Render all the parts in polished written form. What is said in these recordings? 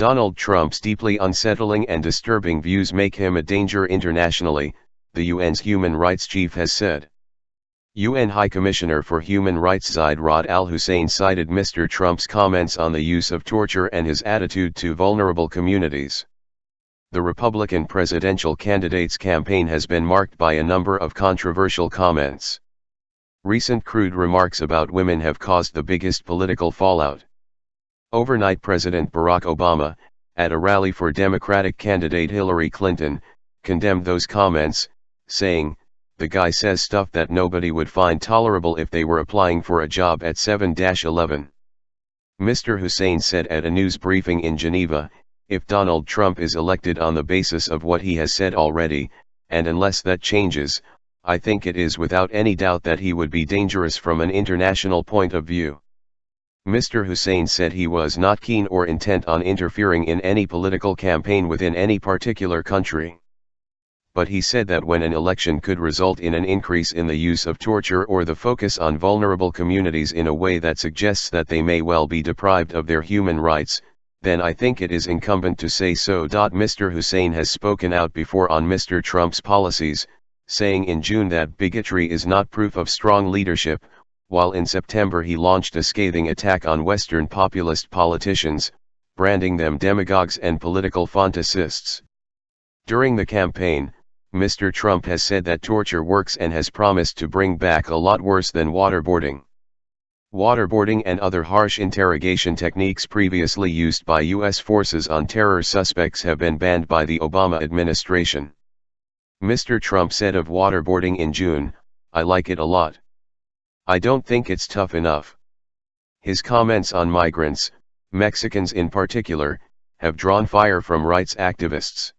Donald Trump's deeply unsettling and disturbing views make him a danger internationally, the UN's human rights chief has said. UN High Commissioner for Human Rights Zeid Raad al-Hussein cited Mr. Trump's comments on the use of torture and his attitude to vulnerable communities. The Republican presidential candidate's campaign has been marked by a number of controversial comments. Recent crude remarks about women have caused the biggest political fallout. Overnight, President Barack Obama, at a rally for Democratic candidate Hillary Clinton, condemned those comments, saying, "The guy says stuff that nobody would find tolerable if they were applying for a job at 7-11. Mr. Hussein said at a news briefing in Geneva, "If Donald Trump is elected on the basis of what he has said already, and unless that changes, I think it is without any doubt that he would be dangerous from an international point of view." Mr. Hussein said he was not keen or intent on interfering in any political campaign within any particular country. But he said that when an election could result in an increase in the use of torture or the focus on vulnerable communities in a way that suggests that they may well be deprived of their human rights, then I think it is incumbent to say so. Mr. Hussein has spoken out before on Mr. Trump's policies, saying in June that bigotry is not proof of strong leadership, while in September he launched a scathing attack on Western populist politicians, branding them demagogues and political fantasists. During the campaign, Mr. Trump has said that torture works and has promised to bring back a lot worse than waterboarding. Waterboarding and other harsh interrogation techniques previously used by U.S. forces on terror suspects have been banned by the Obama administration. Mr. Trump said of waterboarding in June, "I like it a lot. I don't think it's tough enough." His comments on migrants, Mexicans in particular, have drawn fire from rights activists.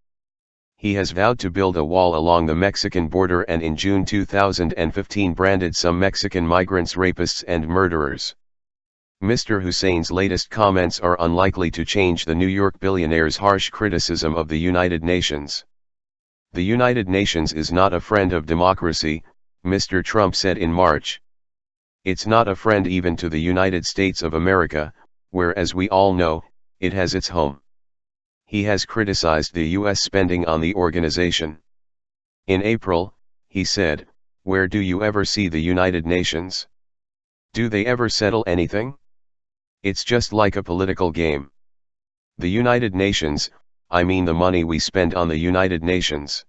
He has vowed to build a wall along the Mexican border and in June 2015 branded some Mexican migrants rapists and murderers. Mr. Hussein's latest comments are unlikely to change the New York billionaire's harsh criticism of the United Nations. "The United Nations is not a friend of democracy," Mr. Trump said in March. "It's not a friend even to the United States of America, where, as we all know, it has its home." He has criticized the U.S. spending on the organization. In April, he said, "Where do you ever see the United Nations? Do they ever settle anything? It's just like a political game. The United Nations, I mean the money we spend on the United Nations."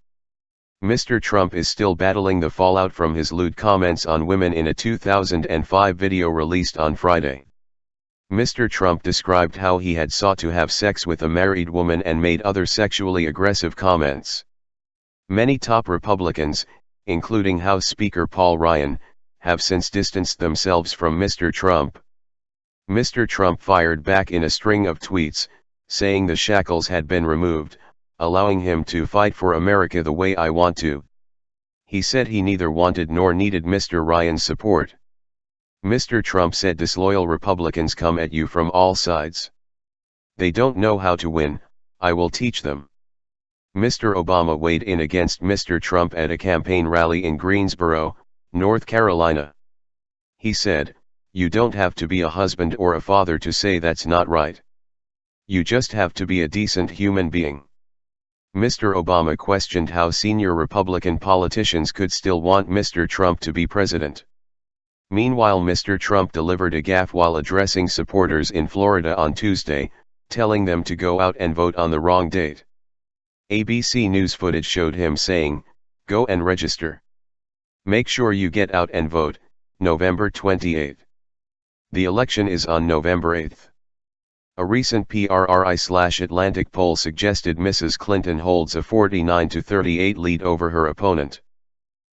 Mr. Trump is still battling the fallout from his lewd comments on women in a 2005 video released on Friday. Mr. Trump described how he had sought to have sex with a married woman and made other sexually aggressive comments. Many top Republicans, including House Speaker Paul Ryan, have since distanced themselves from Mr. Trump. Mr. Trump fired back in a string of tweets, saying the shackles had been removed, allowing him to fight for America the way I want to. He said he neither wanted nor needed Mr. Ryan's support. Mr. Trump said disloyal Republicans come at you from all sides. They don't know how to win, I will teach them. Mr. Obama weighed in against Mr. Trump at a campaign rally in Greensboro, North Carolina. He said, "You don't have to be a husband or a father to say that's not right. You just have to be a decent human being." Mr. Obama questioned how senior Republican politicians could still want Mr. Trump to be president. Meanwhile, Mr. Trump delivered a gaffe while addressing supporters in Florida on Tuesday, telling them to go out and vote on the wrong date. ABC News footage showed him saying, "Go and register. Make sure you get out and vote, November 28. The election is on November 8. A recent PRI/Atlantic poll suggested Mrs. Clinton holds a 49-38 lead over her opponent.